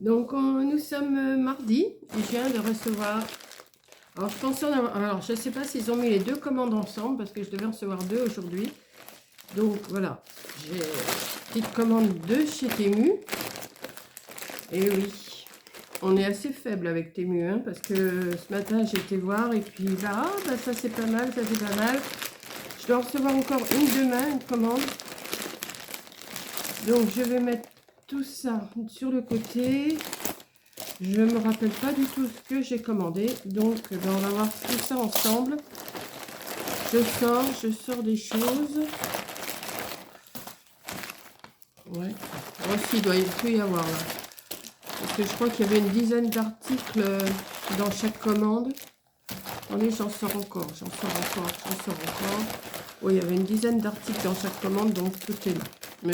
Donc, nous sommes mardi. Je viens de recevoir. Alors, je pensais en avoir. Alors, je ne sais pas s'ils ont mis les deux commandes ensemble parce que je devais en recevoir deux aujourd'hui. Donc, voilà. J'ai une petite commande de chez Temu. Et oui, on est assez faible avec Temu, hein, parce que ce matin, j'ai été voir et puis là, bah, ça c'est pas mal, ça c'est pas mal. Je dois en recevoir encore une demain, une commande. Donc, je vais mettre tout ça sur le côté. Je ne me rappelle pas du tout ce que j'ai commandé. Donc, ben, on va voir tout ça ensemble. Je sors des choses. Ouais. Aussi, il doit tout y avoir là. Parce que je crois qu'il y avait une dizaine d'articles dans chaque commande. Attendez, j'en sors encore. Oui, il y avait une dizaine d'articles dans chaque commande, donc tout est là. Mais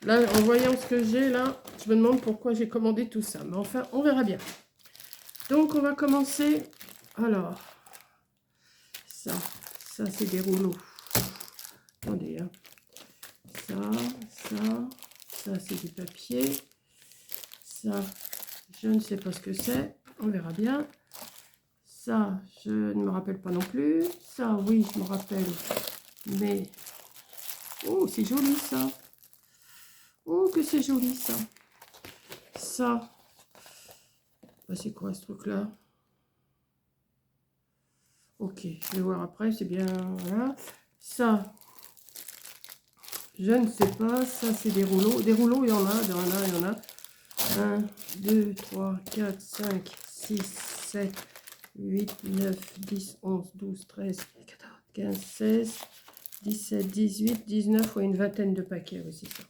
là, en voyant ce que j'ai là, je me demande pourquoi j'ai commandé tout ça. Mais enfin, on verra bien. Donc, on va commencer. Alors, ça c'est des rouleaux. Attendez, hein. Ça c'est du papier. Ça, je ne sais pas ce que c'est. On verra bien. Ça, je ne me rappelle pas non plus. Ça, oui, je me rappelle. Mais, oh, c'est joli ça. Oh, que c'est joli ça. Ça, bah, c'est quoi ce truc-là? Ok, je vais voir après, c'est bien, voilà. Ça, je ne sais pas, ça c'est des rouleaux. Des rouleaux, il y en a, il y en a. 1, 2, 3, 4, 5, 6, 7, 8, 9, 10, 11, 12, 13, 14, 15, 16, 17, 18, 19, ouais, une vingtaine de paquets aussi ça.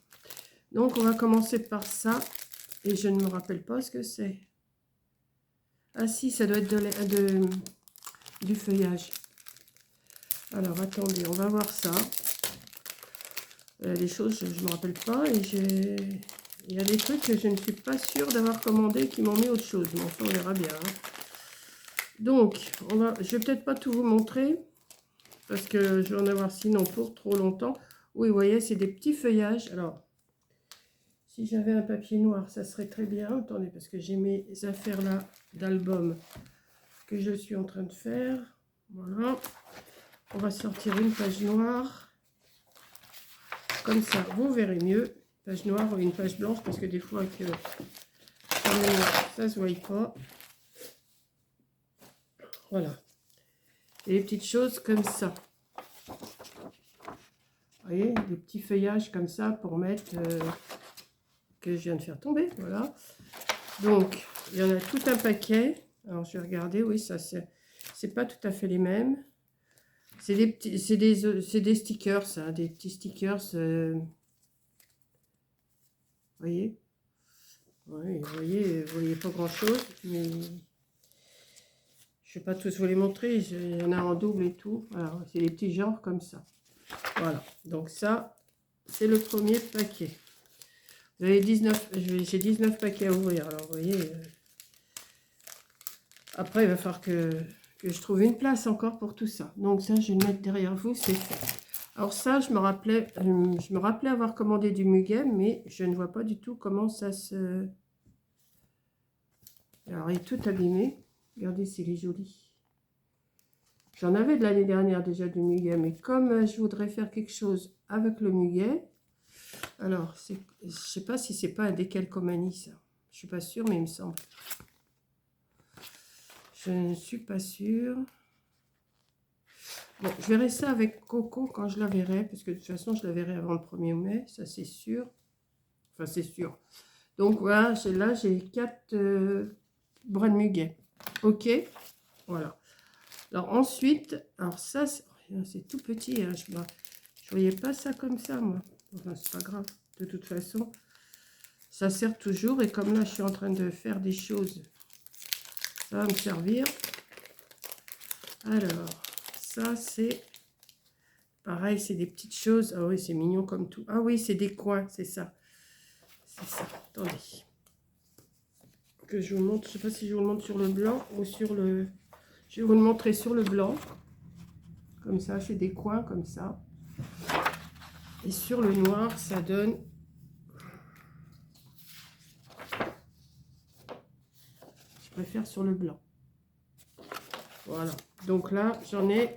Donc on va commencer par ça. Et je ne me rappelle pas ce que c'est. Ah si, ça doit être du feuillage. Alors attendez, on va voir ça. Les choses, je ne me rappelle pas. Et il y a des trucs que je ne suis pas sûre d'avoir commandé qui m'ont mis autre chose. Mais enfin, on verra bien. Hein. Donc, je ne vais peut-être pas tout vous montrer. Parce que je vais en avoir sinon pour trop longtemps. Oui, vous voyez, c'est des petits feuillages. Alors, si j'avais un papier noir, ça serait très bien. Attendez, parce que j'ai mes affaires là d'album que je suis en train de faire. Voilà. On va sortir une page noire. Comme ça, vous verrez mieux. Page noire ou une page blanche, parce que des fois que ça se voit pas. Voilà. Et des petites choses comme ça. Vous voyez, des petits feuillages comme ça pour mettre que je viens de faire tomber. Voilà. Donc, il y en a tout un paquet. Alors, je vais regarder. Oui, ça, c'est pas tout à fait les mêmes. C'est des petits, c'est des stickers, ça, des petits stickers. Vous voyez? Oui, vous voyez pas grand chose, mais je vais pas tous vous les montrer. Il y en a en double et tout. Voilà, c'est des petits genres comme ça. Voilà. Donc ça, c'est le premier paquet. Vous avez 19, j'ai 19 paquets à ouvrir. Alors, vous voyez. Après, il va falloir que je trouve une place encore pour tout ça. Donc ça, je vais le mettre derrière vous, c'est fait. Alors ça, je me rappelais avoir commandé du muguet, mais je ne vois pas du tout comment ça se... Alors, il est tout abîmé. Regardez, c'est les jolis. J'en avais de l'année dernière déjà du muguet, mais comme je voudrais faire quelque chose avec le muguet, alors, je ne sais pas si c'est pas un décalcomanie, ça. Je suis pas sûre, mais il me semble. Je ne suis pas sûre. Bon, je verrai ça avec Coco quand je la verrai, parce que de toute façon, je la verrai avant le 1er mai, ça c'est sûr. Enfin, c'est sûr. Donc voilà, là, j'ai 4 bras de muguet. Ok, voilà. Alors ensuite, alors ça, c'est tout petit. Hein, je ne voyais pas ça comme ça, moi. Enfin, c'est pas grave. De toute façon, ça sert toujours. Et comme là, je suis en train de faire des choses, ça va me servir. Alors, ça, c'est... Pareil, c'est des petites choses. Ah oui, c'est mignon comme tout. Ah oui, c'est des coins, c'est ça. C'est ça. Attendez. Que je vous montre. Je ne sais pas si je vous le montre sur le blanc ou sur le... Je vais vous le montrer sur le blanc. Comme ça, c'est des coins comme ça. Et sur le noir, ça donne... préfère sur le blanc. Voilà. Donc là, j'en ai...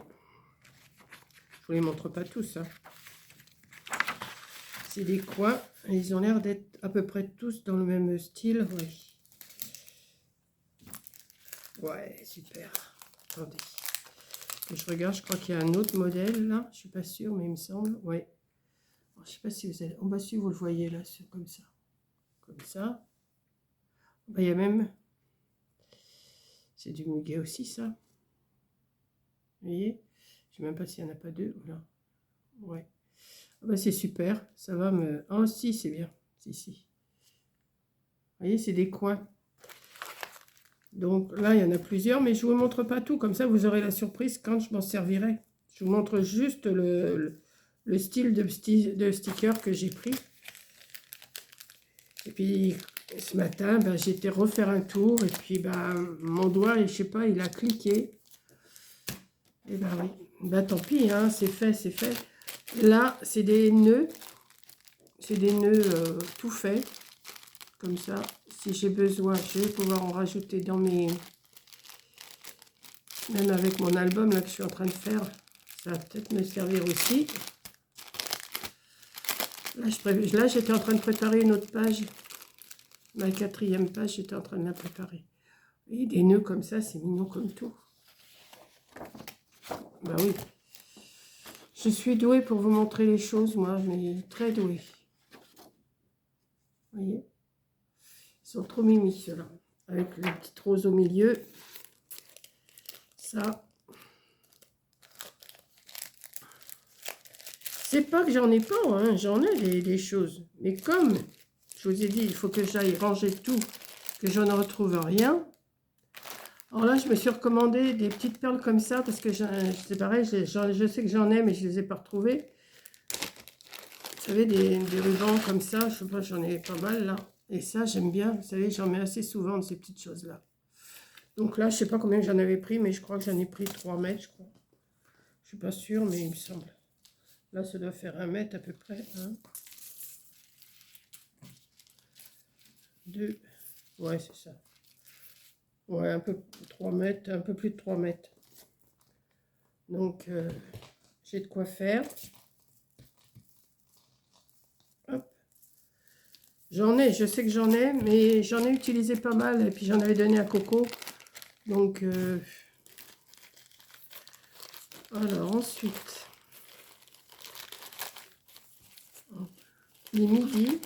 Je vous les montre pas tous. Hein. C'est des coins. Ils ont l'air d'être à peu près tous dans le même style. Oui. Ouais, super. Attendez. Je regarde, je crois qu'il y a un autre modèle là. Je suis pas sûre, mais il me semble. Ouais. Alors, je sais pas si vous allez... En bas, si vous le voyez là, c'est comme ça. Comme ça. Ben, il y a même... C'est du muguet aussi, ça. Vous voyez? Je sais même pas s'il n'y en a pas deux. Voilà. Ouais. Ah ben, c'est super. Ça va me... Ah si, c'est bien. Si, si. Vous voyez, c'est des coins. Donc là, il y en a plusieurs, mais je ne vous montre pas tout. Comme ça, vous aurez la surprise quand je m'en servirai. Je vous montre juste le style de sticker que j'ai pris. Et puis, ce matin, ben, j'ai été refaire un tour. Et puis, ben, mon doigt, je sais pas, il a cliqué. Et ben oui. Ben tant pis, hein, c'est fait, c'est fait. Là, c'est des nœuds. C'est des nœuds tout faits. Comme ça. Si j'ai besoin, je vais pouvoir en rajouter dans mes... Même avec mon album là que je suis en train de faire, ça va peut-être me servir aussi. Là, j'étais en train de préparer une autre page. Ma 4e page, j'étais en train de la préparer. Et des nœuds comme ça, c'est mignon comme tout. Bah oui. Je suis douée pour vous montrer les choses, moi, mais très douée. Vous voyez? Ils sont trop mimi, ceux-là. Avec la petite rose au milieu. Ça. C'est pas que j'en ai pas, hein, j'en ai des choses. Mais comme je vous ai dit, il faut que j'aille ranger tout, que je ne retrouve rien. Alors là, je me suis recommandé des petites perles comme ça, parce que c'est pareil, je sais que j'en ai, mais je ne les ai pas retrouvées. Vous savez, des rubans comme ça, je sais pas, j'en ai pas mal là. Et ça, j'aime bien, vous savez, j'en mets assez souvent de ces petites choses-là. Donc là, je sais pas combien j'en avais pris, mais je crois que j'en ai pris 3 mètres, je crois. Je suis pas sûre, mais il me semble. Là, ça doit faire 1 mètre à peu près. 1, 2, ouais, c'est ça. Ouais, un peu 3 mètres, un peu plus de 3 mètres. Donc, j'ai de quoi faire. Hop. J'en ai, je sais que j'en ai, mais j'en ai utilisé pas mal. Et puis, j'en avais donné à Coco. Donc, alors, ensuite, il est midi.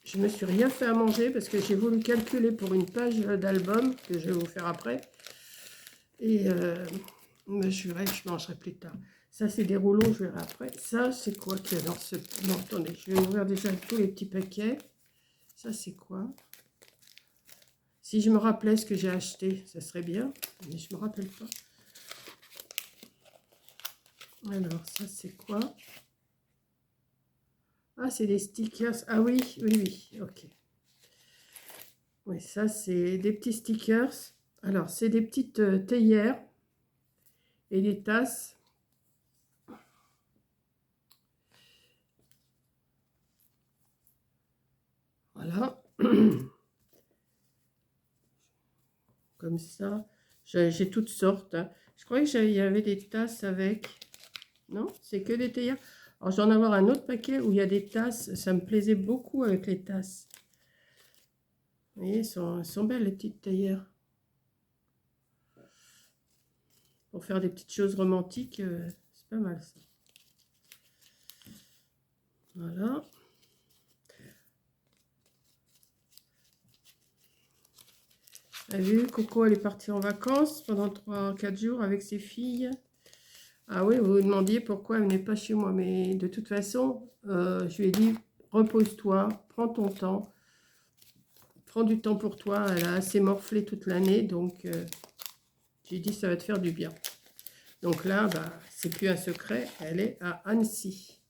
Je me suis rien fait à manger parce que j'ai voulu calculer pour une page d'album que je vais vous faire après. Et je mangerai plus tard. Ça, c'est des rouleaux, je verrai après. Ça, c'est quoi qu'il y a dans ce... Non, attendez, je vais ouvrir déjà tous les petits paquets. Ça, c'est quoi? Si je me rappelais ce que j'ai acheté, ça serait bien. Mais je ne me rappelle pas. Alors, ça, c'est quoi? Ah, c'est des stickers. Ah oui, oui, oui, ok. Oui, ça, c'est des petits stickers. Alors, c'est des petites théières et des tasses. Voilà. Comme ça. J'ai toutes sortes. Hein. Je croyais qu'il y avait des tasses avec. Non, c'est que des théières. Alors, je vais en avoir un autre paquet où il y a des tasses. Ça me plaisait beaucoup avec les tasses. Vous voyez, elles sont belles, les petites théières. Pour faire des petites choses romantiques, c'est pas mal, ça. Voilà. Vous avez vu, Coco, elle est partie en vacances pendant 3-4 jours avec ses filles. Ah oui, vous vous demandiez pourquoi elle n'est pas chez moi. Mais de toute façon, je lui ai dit, repose-toi, prends ton temps. Prends du temps pour toi. Elle a assez morflé toute l'année. Donc, j'ai dit, ça va te faire du bien. Donc là, bah, c'est plus un secret. Elle est à Annecy.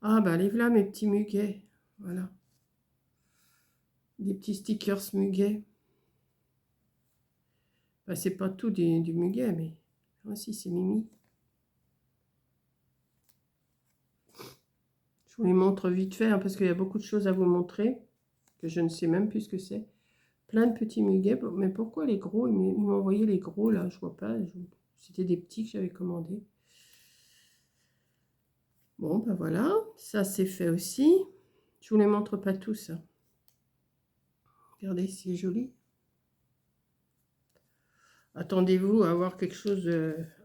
Ah, bah, les voilà mes petits muguets. Voilà. Des petits stickers muguets. Bah, c'est pas tout du muguet, mais... Ah si, c'est Mimi. Je vous les montre vite fait, hein, parce qu'il y a beaucoup de choses à vous montrer, que je ne sais même plus ce que c'est. plein de petits muguets. Mais pourquoi les gros? Ils m'ont envoyé les gros, là, je vois pas. C'était des petits que j'avais commandés. Bon, ben voilà, ça c'est fait aussi. Je vous les montre pas tous. Regardez, c'est joli. Attendez-vous à avoir quelque chose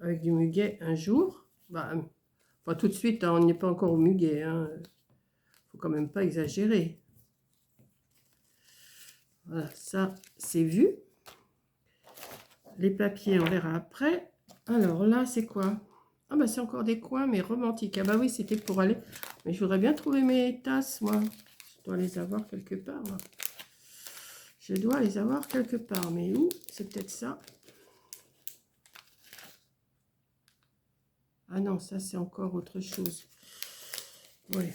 avec du muguet un jour. Bah, pas tout de suite, hein, on n'est pas encore au muguet. Hein. Faut quand même pas exagérer. Voilà, ça c'est vu. Les papiers, on verra après. Alors là, c'est quoi? Ah bah c'est encore des coins, mais romantiques. Ah bah oui, c'était pour aller... Mais je voudrais bien trouver mes tasses, moi. Je dois les avoir quelque part, moi. Je dois les avoir quelque part. Mais où? C'est peut-être ça. Ah non, ça c'est encore autre chose. Oui.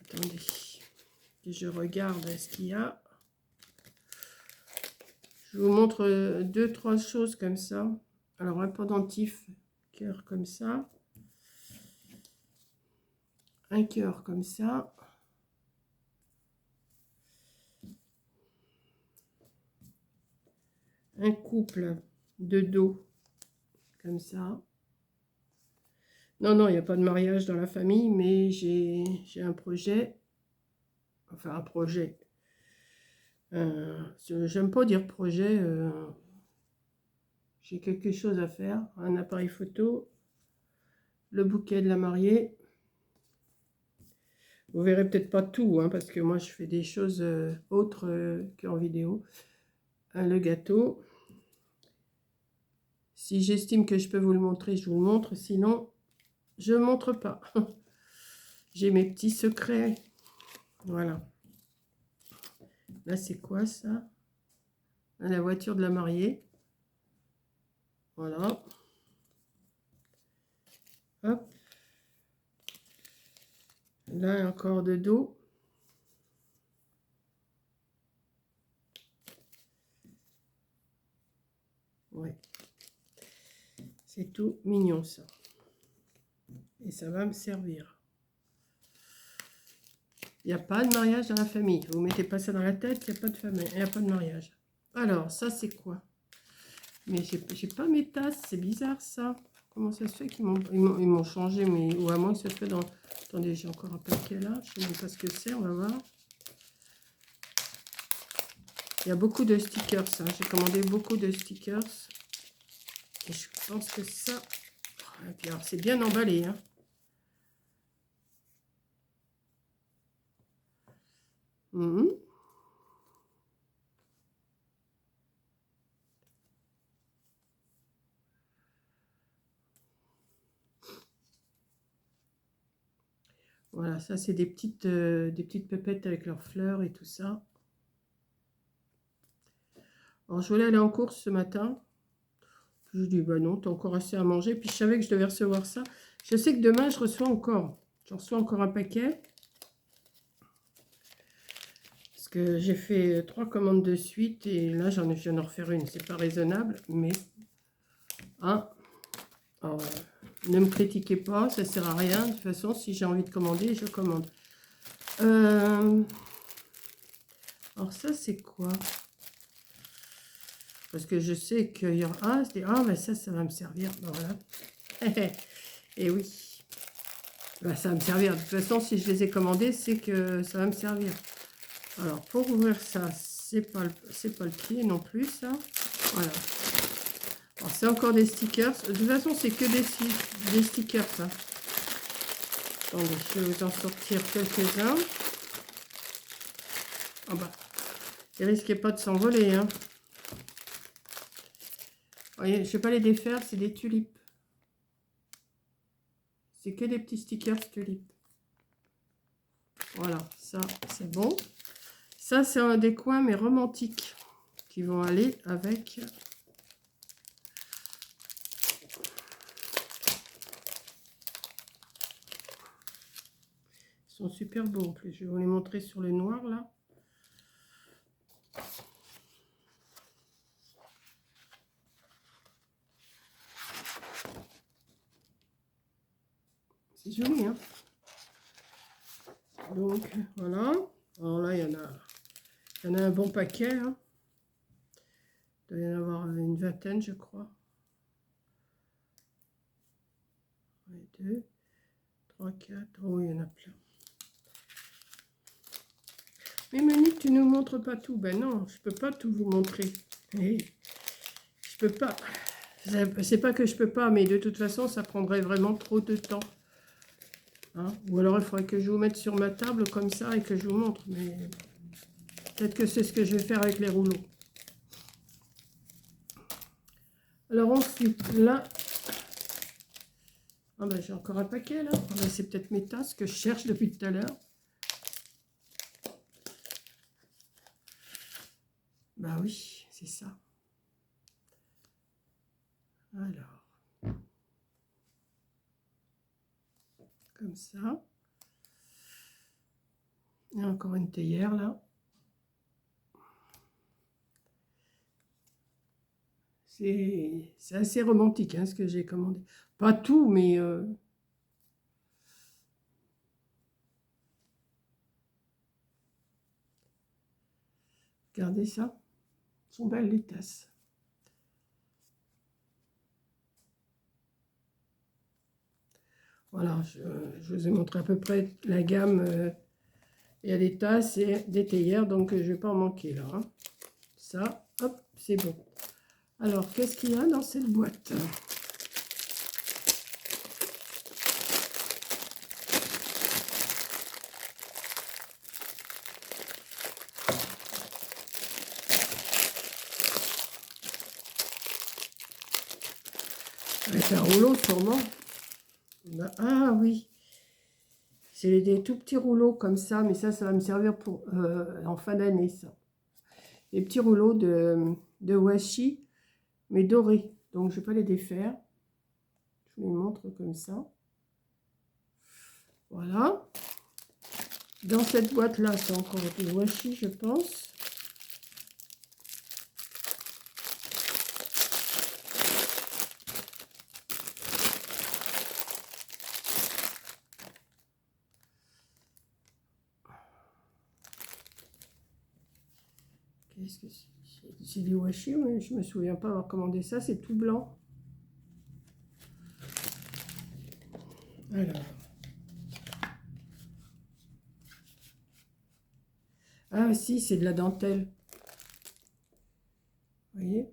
Attendez. Que je regarde ce qu'il y a. Je vous montre deux, trois choses comme ça. Alors un pendentif, cœur comme ça. Un cœur comme ça. Un couple de dos comme ça. Non, non, il n'y a pas de mariage dans la famille, mais j'ai un projet. Enfin, un projet. J'aime pas dire projet. J'ai quelque chose à faire. Un appareil photo. Le bouquet de la mariée. Vous verrez peut-être pas tout, hein, parce que moi, je fais des choses autres qu'en vidéo. Le gâteau. Si j'estime que je peux vous le montrer, je vous le montre. Sinon, je ne montre pas. J'ai mes petits secrets. Voilà. Là, c'est quoi ça? La voiture de la mariée. Voilà. Hop. Là, encore de dos. Ouais. C'est tout mignon, ça. Et ça va me servir. Il n'y a pas de mariage dans la famille. Vous mettez pas ça dans la tête, il n'y a pas de famille, il n'y a pas de mariage. Alors, ça, c'est quoi? Mais j'ai pas mes tasses, c'est bizarre, ça. Comment ça se fait qu'ils m'ont changé, mais ou à moins que ça se fait dans... Attendez, j'ai encore un paquet là, je ne sais même pas ce que c'est, on va voir. Il y a beaucoup de stickers, hein. J'ai commandé beaucoup de stickers. Et je pense que ça... Et puis alors, c'est bien emballé, hein. Voilà, ça c'est des petites pépettes avec leurs fleurs et tout ça. Alors je voulais aller en course ce matin. Puis je dis bah non, t'as encore assez à manger. Puis je savais que je devais recevoir ça. Je sais que demain je reçois encore. J'en reçois encore un paquet. Parce que j'ai fait 3 commandes de suite et là je viens d'en refaire une. C'est pas raisonnable, mais hein, alors, ne me critiquez pas, ça sert à rien. De toute façon, si j'ai envie de commander, je commande. Alors ça c'est quoi? Parce que je sais qu'il y a... Ah, mais ça va me servir. Ben voilà. Et oui. Ben, ça va me servir. De toute façon, si je les ai commandés, c'est que ça va me servir. Alors, pour ouvrir ça, c'est pas le pied non plus, ça. Voilà. Alors, c'est encore des stickers. De toute façon, c'est que des stickers, ça. Attendez, je vais vous en sortir quelques-uns. Ah bah, il risquait pas de s'envoler, hein. Vous voyez, je ne vais pas les défaire, c'est des tulipes. C'est que des petits stickers tulipes. Voilà, ça c'est bon. Ça c'est un des coins mais romantiques qui vont aller avec. Ils sont super beaux en plus. Je vais vous les montrer sur le noir là. C'est joli, hein. Donc voilà. Alors là, il y en a un bon paquet. Hein. Il doit y en avoir une vingtaine, je crois. 1, 2, 3, 4. Oh, il y en a plein. Mais Monique, tu ne nous montres pas tout. Ben non, je ne peux pas tout vous montrer. Je peux pas. C'est pas que je peux pas, mais de toute façon, ça prendrait vraiment trop de temps. Hein? Ou alors, il faudrait que je vous mette sur ma table comme ça et que je vous montre. Mais peut-être que c'est ce que je vais faire avec les rouleaux. Alors ensuite, là... Ah ben, j'ai encore un paquet, là. Ah ben, c'est peut-être mes tasses que je cherche depuis tout à l'heure. Bah oui, c'est ça. Alors... Comme ça. Il y a encore une théière, là. C'est assez romantique, hein, ce que j'ai commandé. Pas tout, mais... Regardez ça. Elles sont belles, les tasses. Voilà, je vous ai montré à peu près la gamme. Il y a des tasses et des théières, donc je ne vais pas en manquer, là. Hein. Ça, hop, c'est bon. Alors, qu'est-ce qu'il y a dans cette boîte ? Avec un rouleau, sûrement. Ah oui, c'est des tout petits rouleaux comme ça, mais ça va me servir pour en fin d'année, ça. Les petits rouleaux de washi, mais dorés. Donc, je ne vais pas les défaire. Je vous les montre comme ça. Voilà. Dans cette boîte-là, c'est encore du washi, je pense. Qu'est-ce que c'est? C'est du washi, mais je ne me souviens pas avoir commandé ça. C'est tout blanc. Alors. Ah si, c'est de la dentelle. Vous voyez?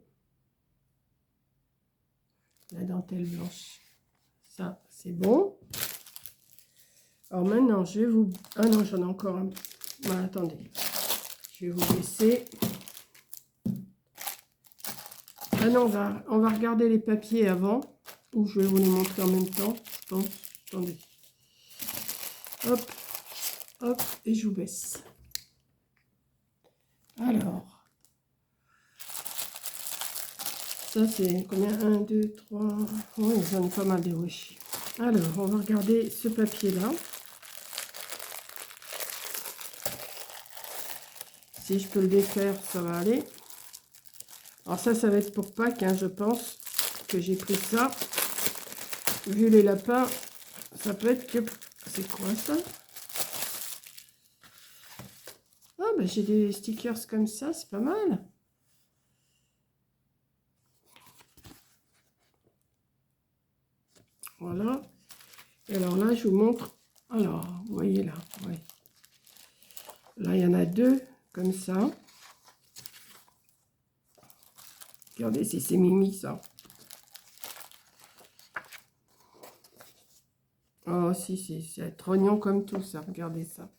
La dentelle blanche. Ça, c'est bon. Alors maintenant, je vais vous... Ah non, j'en ai encore un. Bon, attendez. Je vais vous laisser... Ah non, on va regarder les papiers avant. Ou je vais vous les montrer en même temps. Je pense. Attendez. Hop. Hop. Et je vous baisse. Alors. Ça, c'est combien? 1, 2, 3... Oui, j'en ai pas mal des washi. Alors, on va regarder ce papier-là. Si je peux le défaire, ça va aller. Alors ça va être pour Pâques, hein, je pense que j'ai pris ça. Vu les lapins, ça peut être que... C'est quoi ça? Ah, ben j'ai des stickers comme ça, c'est pas mal. Voilà. Et alors là, je vous montre. Alors, vous voyez là, ouais. Là, il y en a deux, comme ça. Regardez si c'est Mimi, ça. Oh, si, c'est trognon comme tout, ça. Regardez ça.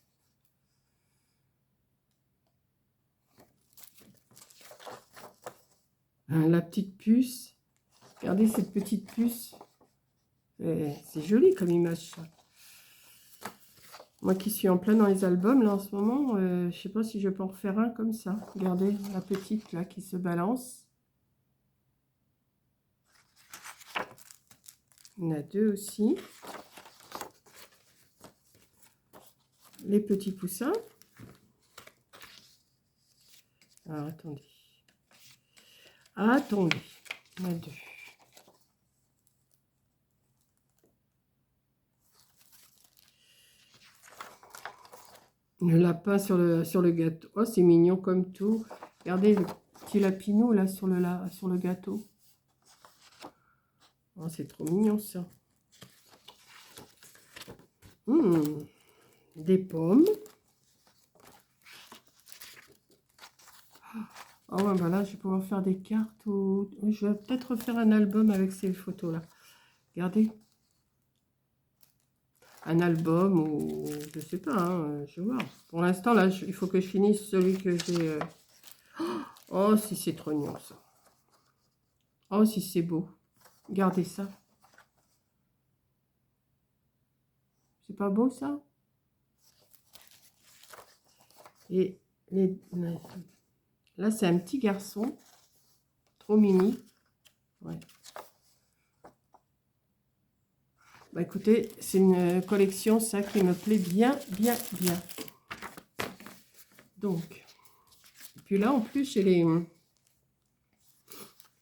Hein, la petite puce. Regardez cette petite puce. C'est joli comme image, ça. Moi qui suis en plein dans les albums, là, en ce moment, je sais pas si je peux en refaire un comme ça. Regardez la petite, là, qui se balance. Il y en a deux aussi. Les petits poussins. Alors, attendez. Attendez. Il y en a deux. Le lapin sur le gâteau. Oh, c'est mignon comme tout. Regardez le petit lapinou là sur le gâteau. Oh, c'est trop mignon ça. Des pommes. Oh ouais, bah là, je vais pouvoir faire des cartes. Ou... Je vais peut-être refaire un album avec ces photos-là. Regardez. Un album ou... Je sais pas, hein, je vais voir. Pour l'instant, là, il faut que je finisse celui que j'ai... Oh, si c'est trop mignon, ça. Oh, si c'est beau. Regardez ça. C'est pas beau, ça? Et là, c'est un petit garçon. Trop mini. Ouais. Bah écoutez, c'est une collection, ça, qui me plaît bien, bien, bien. Donc, et puis là, en plus, j'ai les... Vous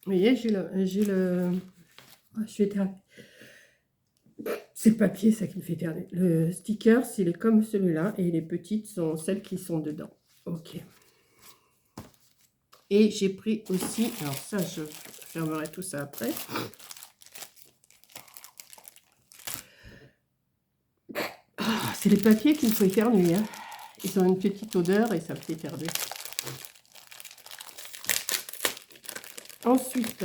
voyez, j'ai le... Oh, je vais terminer. C'est le papier, ça qui me fait terminer. Le sticker, il est comme celui-là, et les petites sont celles qui sont dedans. Ok. Et j'ai pris aussi... Alors ça, je fermerai tout ça après. Ah, c'est les papiers qu'il faut éternuer. Hein. Ils ont une petite odeur et ça me fait éternuer. Ensuite,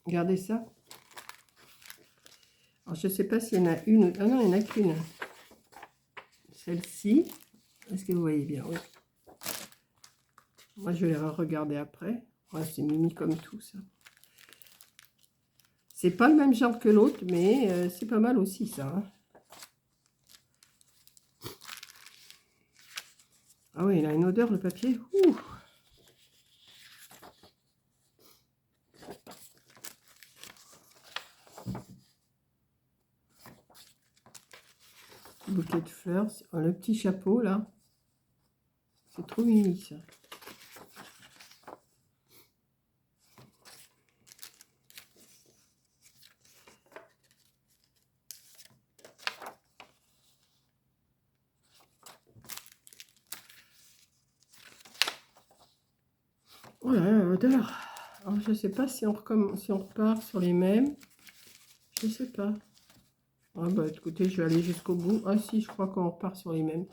regardez ça. Alors, je ne sais pas s'il y en a une. Ah non, il n'y en a qu'une. Celle-ci. Est-ce que vous voyez bien? Oui. Moi, je vais la regarder après. Ouais, c'est mimi comme tout, ça. C'est pas le même genre que l'autre, mais c'est pas mal aussi, ça. Hein. Ah oui, il a une odeur, le papier. Ouh. Bouquet de fleurs. Oh, le petit chapeau, là. C'est trop mimi, ça. Oh là là, l'odeur. Alors, je sais pas si on repart sur les mêmes. Je sais pas. Ah bah écoutez, je vais aller jusqu'au bout. Ah si, je crois qu'on repart sur les mêmes.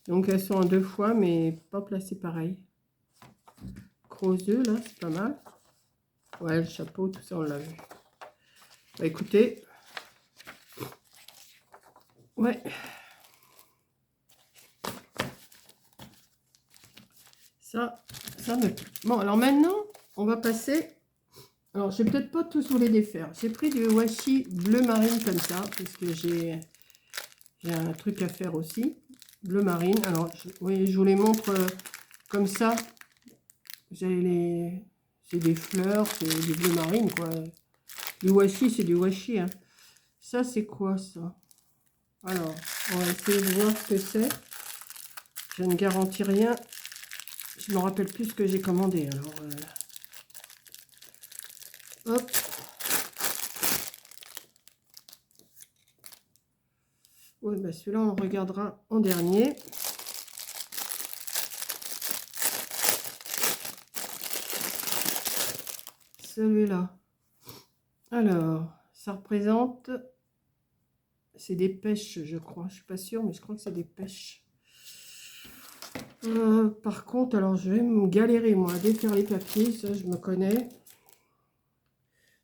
Donc elles sont en 2 fois, mais pas placées pareil. Gros œufs, là, c'est pas mal. Ouais, le chapeau, tout ça, on l'a vu. Bah écoutez. Ouais. Ça me plaît. Bon, alors maintenant, on va passer... Alors, je vais peut-être pas tous vous les défaire. J'ai pris du washi bleu marine comme ça, parce que j'ai un truc à faire aussi. Bleu marine. Alors, oui, je vous les montre comme ça. C'est des fleurs, c'est du bleu marine, quoi. Du washi, c'est du washi. Hein. Ça, c'est quoi, ça? Alors, on va essayer de voir ce que c'est. Je ne garantis rien. Je ne me rappelle plus ce que j'ai commandé. Alors, hop. Oui, bah celui-là, on regardera en dernier. Celui-là. Alors, ça représente... C'est des pêches, je crois. Je suis pas sûre, mais je crois que c'est des pêches. Par contre, alors je vais me galérer, moi, à défaire les papiers. Ça, je me connais.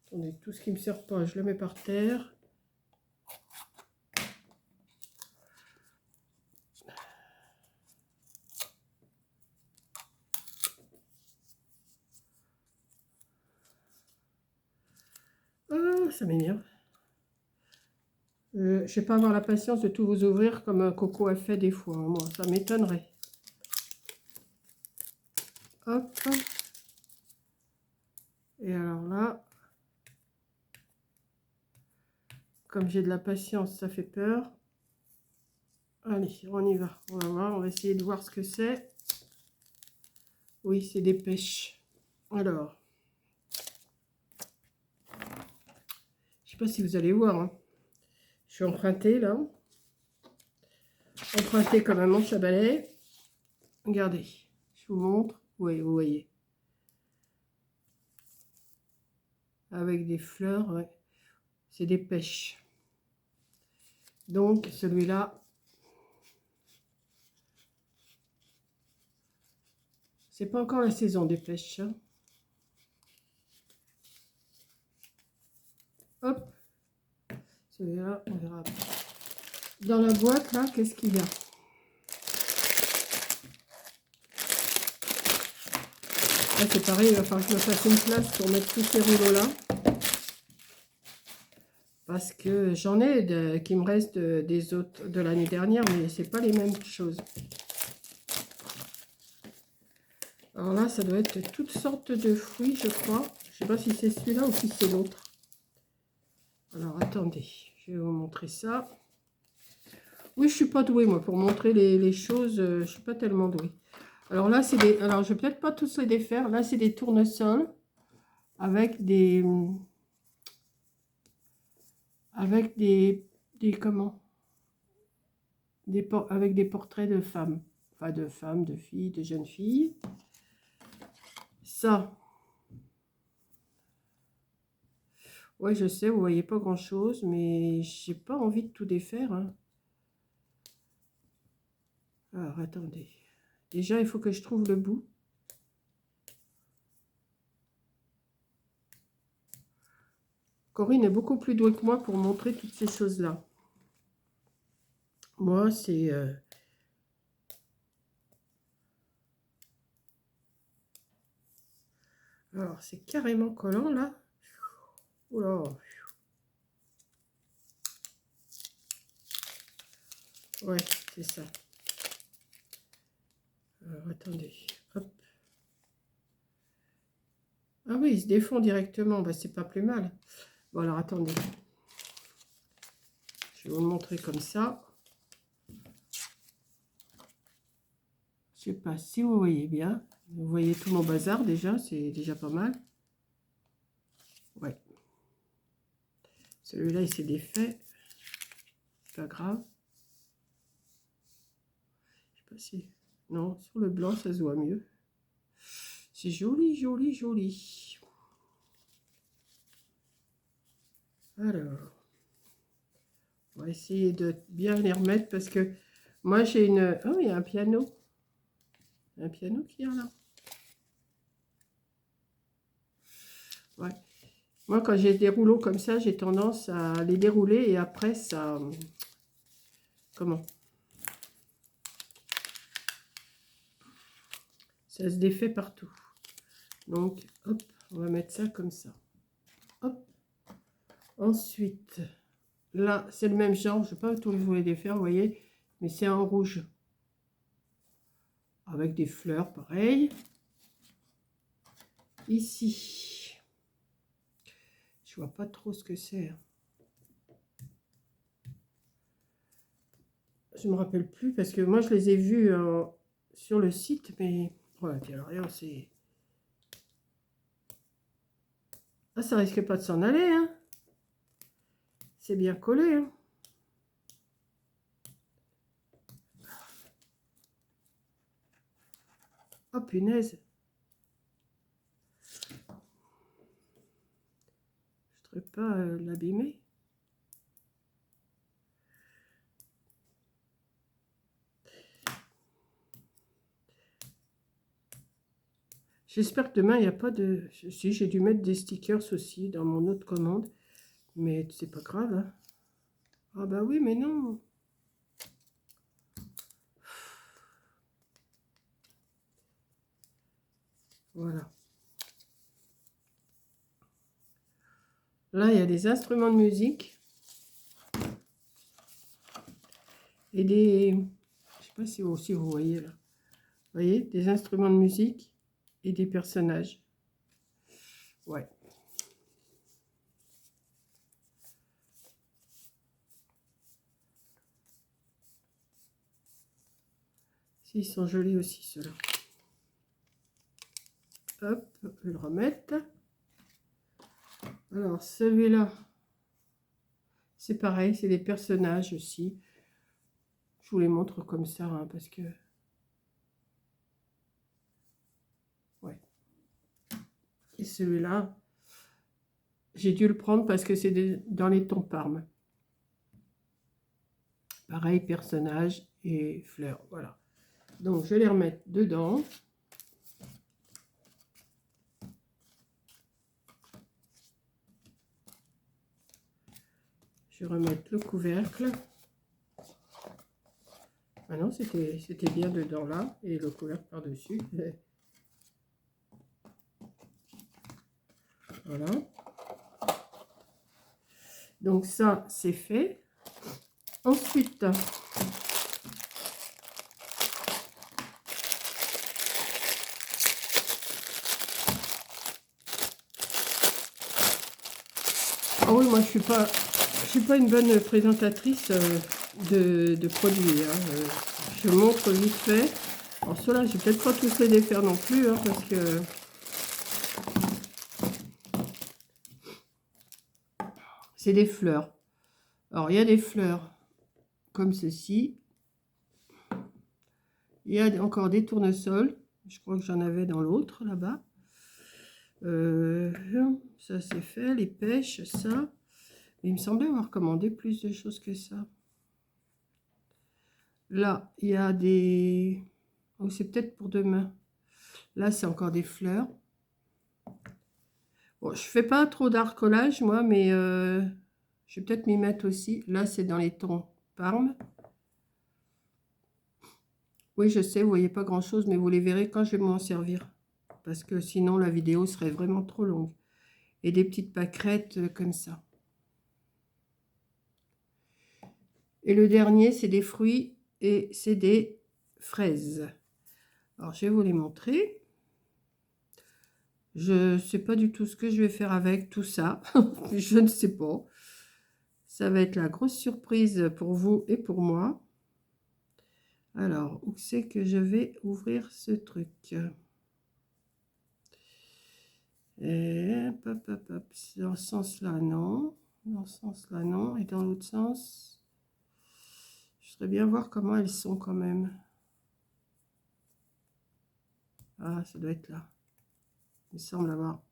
Attendez, tout ce qui ne me sert pas, je le mets par terre. Ah, ça m'énerve. Je ne vais pas avoir la patience de tout vous ouvrir comme Coco a fait des fois. Moi, ça m'étonnerait. Hop. Et alors là, comme j'ai de la patience, ça fait peur. Allez, on y va. On va voir, on va essayer de voir ce que c'est. Oui, c'est des pêches. Alors, je sais pas si vous allez voir. Hein. Je Je vais emprunter là. Emprunter comme un manche à balai. Regardez, je vous montre. Oui, vous voyez. Avec des fleurs, ouais. C'est des pêches. Donc celui-là, c'est pas encore la saison des pêches. Hein. Hop, celui-là, on verra. Dans la boîte, là, qu'est-ce qu'il y a? Là, c'est pareil, il va falloir que je me fasse une place pour mettre tous ces rouleaux-là. Parce que j'en ai qui me restent des autres de l'année dernière, mais c'est pas les mêmes choses. Alors là, ça doit être toutes sortes de fruits, je crois. Je sais pas si c'est celui-là ou si c'est l'autre. Alors, attendez, je vais vous montrer ça. Oui, je suis pas douée, moi, pour montrer les choses. Je suis pas tellement douée. Alors là, c'est des... Alors, je vais peut-être pas tous les défaire. Là, c'est des tournesols avec des... Avec des comment? Avec des portraits de femmes. Enfin, de femmes, de filles, de jeunes filles. Ça. Ouais, je sais, vous voyez pas grand-chose, mais j'ai pas envie de tout défaire. Hein. Alors, attendez. Déjà, il faut que je trouve le bout. Corinne est beaucoup plus douée que moi pour montrer toutes ces choses-là. Moi, c'est... Alors, c'est carrément collant, là. Oula. Ouais, c'est ça. Alors, attendez. Hop. Ah oui, il se défend directement. Bah, c'est pas plus mal. Bon, alors, attendez. Je vais vous le montrer comme ça. Je sais pas si vous voyez bien. Vous voyez tout mon bazar déjà. C'est déjà pas mal. Ouais. Celui-là, il s'est défait. C'est pas grave. Je sais pas si... Non, sur le blanc, ça se voit mieux. C'est joli, joli, joli. Alors, on va essayer de bien les remettre parce que moi, j'ai une... Oh, il y a un piano. Un piano qui est là. Ouais. Moi, quand j'ai des rouleaux comme ça, j'ai tendance à les dérouler et après, ça... Comment? Ça se défait partout. Donc, hop, on va mettre ça comme ça. Hop. Ensuite, là, c'est le même genre. Je ne vais pas tous les défaire, vous voyez. Mais c'est en rouge. Avec des fleurs, pareil. Ici. Je vois pas trop ce que c'est. Je me rappelle plus parce que moi, je les ai vus sur le site. Mais, ouais, puis alors, rien, c'est... Ah, ça risque pas de s'en aller, hein. C'est bien collé, hein. Oh, punaise. Je ne voudrais pas l'abîmer. J'espère que demain, il n'y a pas de... Si, j'ai dû mettre des stickers aussi dans mon autre commande. Mais c'est pas grave, hein. Ah bah oui, mais non. Voilà. Là, il y a des instruments de musique. Et des... Je sais pas si vous voyez là. Vous voyez, des instruments de musique et des personnages. Ouais. Ils sont jolis aussi, ceux-là. Hop, on peut le remettre. Alors, celui-là, C'est pareil, c'est des personnages aussi. Je vous les montre comme ça, hein, parce que... Ouais. Et celui-là, j'ai dû le prendre parce que c'est dans les tons Parme. Pareil, personnages et fleurs, voilà. Donc, je vais les remettre dedans. Je vais remettre le couvercle. Ah non, c'était bien dedans là. Et le couvercle par-dessus. Voilà. Donc ça, c'est fait. Ensuite, ah oui, moi je suis pas une bonne présentatrice de produits. Hein. Je montre vite fait. Alors ceux-là, je vais peut-être pas tous les défaire non plus, hein, parce que c'est des fleurs. Alors il y a des fleurs comme ceci. Il y a encore des tournesols. Je crois que j'en avais dans l'autre là-bas. Ça c'est fait, les pêches, ça. Mais il me semblait avoir commandé plus de choses que ça. Là, il y a des... Oh, c'est peut-être pour demain. Là, c'est encore des fleurs. Bon, je fais pas trop d'art collage, moi, mais je vais peut-être m'y mettre aussi. Là, c'est dans les tons Parme. Oui, je sais, vous voyez pas grand-chose, mais vous les verrez quand je vais m'en servir. Parce que sinon, la vidéo serait vraiment trop longue. Et des petites pâquerettes comme ça. Et le dernier, c'est des fruits et c'est des fraises. Alors, je vais vous les montrer. Je ne sais pas du tout ce que je vais faire avec tout ça. Je ne sais pas. Ça va être la grosse surprise pour vous et pour moi. Alors, où c'est que je vais ouvrir ce truc? Et hop, hop, hop. Dans ce sens-là, non. Dans ce sens-là, non. Et dans l'autre sens, je voudrais bien voir comment elles sont quand même. Ah, ça doit être là. Il me semble avoir...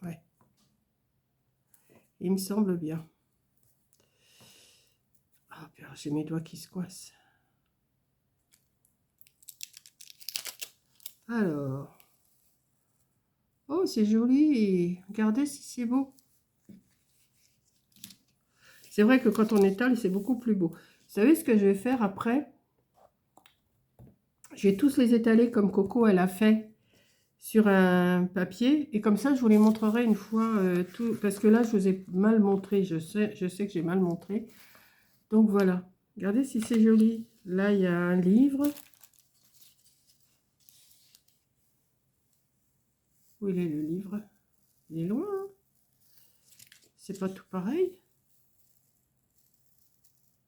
Ouais. Il me semble bien. Ah, j'ai mes doigts qui se coincent. Alors. Oh, c'est joli. Regardez si c'est beau. C'est vrai que quand on étale, c'est beaucoup plus beau. Vous savez ce que je vais faire après? Je vais tous les étaler comme Coco, elle a fait sur un papier. Et comme ça, je vous les montrerai une fois tout. Parce que là, je vous ai mal montré. Je sais que j'ai mal montré. Donc voilà. Regardez si c'est joli. Là, il y a un livre. Où il est le livre? Il est loin. Hein, c'est pas tout pareil.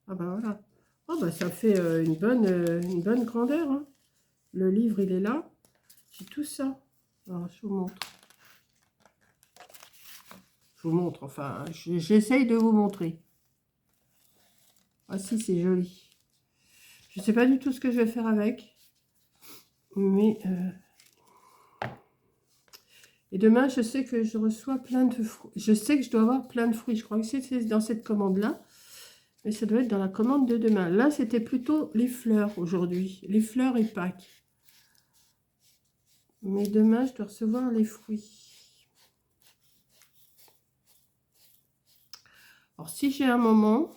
Ah ben voilà. Oh ben ça fait une bonne grandeur. Hein. Le livre, il est là. C'est tout ça. Alors, je vous montre. Je vous montre, enfin, j'essaye de vous montrer. Ah si, c'est joli. Je ne sais pas du tout ce que je vais faire avec. Mais... Et demain, je sais que je reçois plein de fruits. Je sais que je dois avoir plein de fruits. Je crois que c'est dans cette commande-là. Mais ça doit être dans la commande de demain. Là, c'était plutôt les fleurs aujourd'hui. Les fleurs et Pâques. Mais demain, je dois recevoir les fruits. Alors, si j'ai un moment,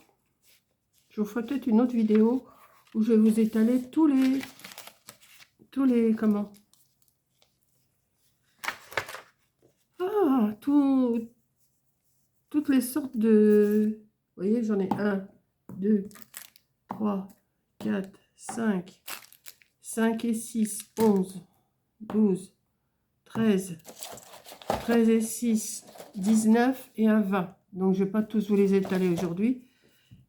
je vous ferai peut-être une autre vidéo où je vais vous étaler tous les comment? Ah, toutes les sortes de... Vous voyez, j'en ai 1, 2, 3, 4, 5, 5 et 6, 11, 12, 13, 13 et 6, 19 et un 20. Donc, je ne vais pas tous vous les étaler aujourd'hui.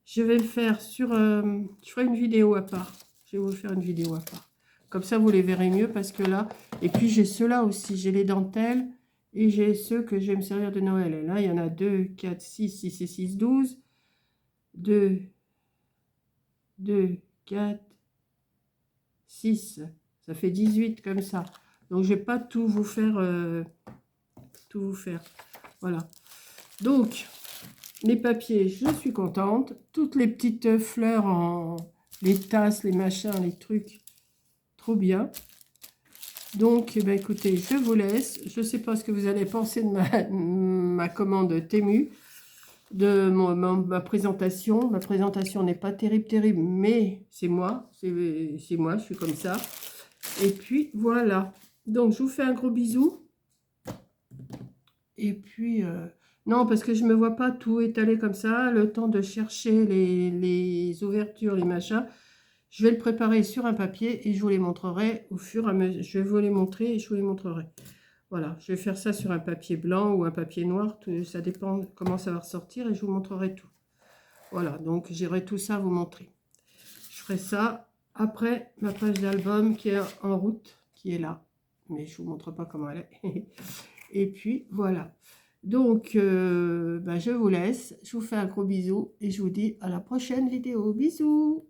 Je vais le faire sur... je ferai une vidéo à part. Je vais vous faire une vidéo à part. Comme ça, vous les verrez mieux parce que là... Et puis, j'ai ceux-là aussi. J'ai les dentelles Et j'ai ceux que je vais me servir de Noël. Et là, il y en a 2, 4, 6, 6 et 6, 12. 2, 2, 4, 6. Ça fait 18 comme ça. Donc, je ne vais pas tout vous faire. Voilà. Donc, les papiers, je suis contente. Toutes les petites fleurs les tasses, les machins, les trucs, trop bien. Donc, eh ben, écoutez, je vous laisse. Je ne sais pas ce que vous allez penser de ma commande Temu, de ma présentation. Ma présentation n'est pas terrible, mais c'est moi. C'est moi, je suis comme ça. Et puis, voilà. Donc, je vous fais un gros bisou. Et puis, non, parce que je ne me vois pas tout étaler comme ça. Le temps de chercher les ouvertures, les machins. Je vais le préparer sur un papier et je vous les montrerai au fur et à mesure. Je vais vous les montrer et je vous les montrerai. Voilà, je vais faire ça sur un papier blanc ou un papier noir. Ça dépend comment ça va ressortir et je vous montrerai tout. Voilà, donc j'irai tout ça vous montrer. Je ferai ça après ma page d'album qui est en route, qui est là. Mais je ne vous montre pas comment elle est. Et puis, voilà. Donc, je vous laisse. Je vous fais un gros bisou et je vous dis à la prochaine vidéo. Bisous!